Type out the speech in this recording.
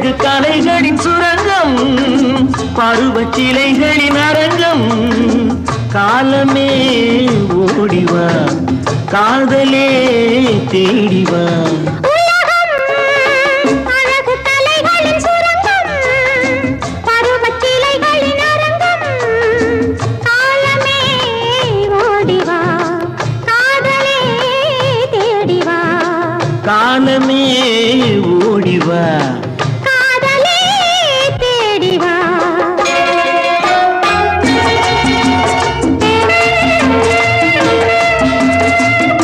அழகு கலைகளின் சுரங்கம் பருவச்சிலைகளின் அரங்கம் காலமே ஓடிவா காதலே தேடிவா காலமே ஓடிவா